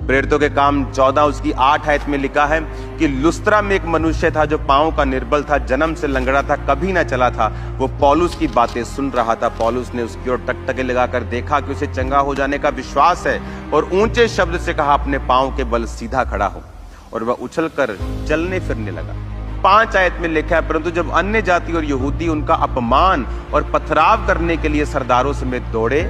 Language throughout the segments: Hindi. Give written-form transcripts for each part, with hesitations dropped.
प्रेरितों के काम 14 उसकी 8 आयत में लिखा है कि लुस्त्रा में एक मनुष्य था जो पांव का निर्बल था, जन्म से लंगड़ा था, कभी ना चला था। वो पौलुस की बातें सुन रहा था। पौलुस ने उसकी ओर टकटके लगाकर देखा कि उसे चंगा हो जाने का विश्वास है, और ऊंचे शब्द से कहा, अपने पांव के बल सीधा खड़ा हो। और वह उछलकर चलने फिरने लगा। 5 आयत में लिखा है, परंतु जब अन्य जाति और यहूदी उनका अपमान और पथराव करने के लिए सरदारों समेत दौड़े,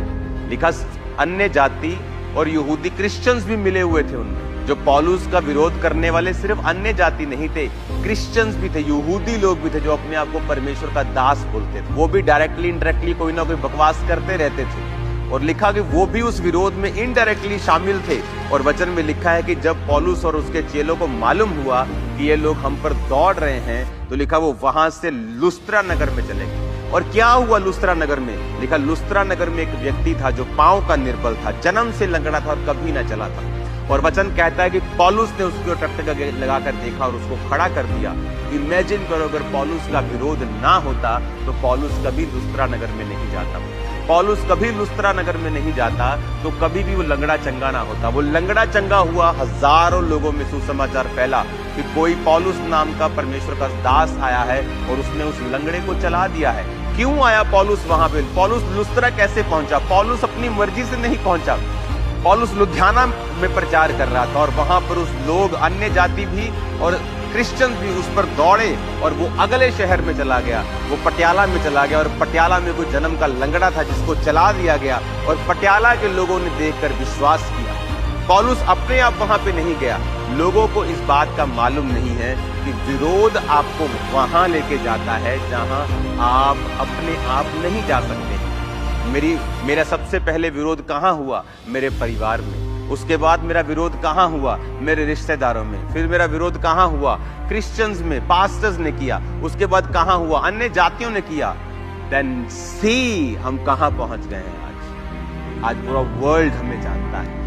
लिखा अन्य जाति और यहूदी क्रिश्चियंस भी मिले हुए थे उनमें। जो पौलुस का विरोध करने वाले सिर्फ अन्य जाति नहीं थे, क्रिश्चियंस भी थे, यहूदी लोग भी थे जो अपने आप को परमेश्वर का दास बोलते थे। वो भी डायरेक्टली इनडायरेक्टली कोई ना कोई बकवास करते रहते थे, और लिखा कि वो भी उस विरोध में इनडायरेक्टली शामिल थे। और वचन में लिखा है कि जब पौलुस और उसके चेलों को मालूम हुआ कि ये लोग हम पर दौड़ रहे हैं, तो लिखा वो वहां से लुस्त्रा नगर में चले गए। और क्या हुआ लुस्त्रा नगर में? लिखा लुस्त्रा नगर में एक व्यक्ति था जो पांव का निर्बल था, जन्म से लंगड़ा था और कभी ना चला था। और वचन कहता है कि पौलुस ने उसकी ओर टकटका लगाकर देखा और उसको खड़ा कर दिया। इमेजिन करो, अगर पौलुस का विरोध ना होता तो पौलुस कभी लुस्त्रा नगर में नहीं जाता। पौलुस कभी लुस्त्रा नगर में नहीं जाता तो कभी भी वो लंगड़ा चंगा ना होता। वो लंगड़ा चंगा हुआ, हजारों लोगों में सुसमाचार फैला कि कोई पौलुस नाम का परमेश्वर का दास आया है और उसने उस लंगड़े को चला दिया है। क्यों आया पौलुस वहां पे? पौलुस लुस्त्रा कैसे पहुंचा? पौलुस अपनी मर्जी से नहीं पहुंचा। पौलुस लुधियाना में प्रचार कर रहा था और वहां पर उस लोग, अन्य जाति भी और क्रिश्चियन भी उस पर दौड़े, और वो अगले शहर में चला गया। वो पटियाला में चला गया, और पटियाला में कोई जन्म का लंगड़ा था जिसको चला दिया गया, और पटियाला के लोगों ने देखकर विश्वास किया। पौलुस अपने आप वहां पे नहीं गया। लोगों को इस बात का मालूम नहीं है कि विरोध आपको वहां लेके जाता है जहां आप अपने आप नहीं जा सकते। मेरा सबसे पहले विरोध कहां हुआ? मेरे परिवार में। उसके बाद मेरा विरोध कहां हुआ? मेरे रिश्तेदारों में। फिर मेरा विरोध कहां हुआ? क्रिश्चियंस में, पास्टर्स ने किया। उसके बाद कहां हुआ? अन्य जातियों ने किया। देन सी हम कहां पहुंच गए हैं आज। आज पूरा वर्ल्ड हमें जानता है।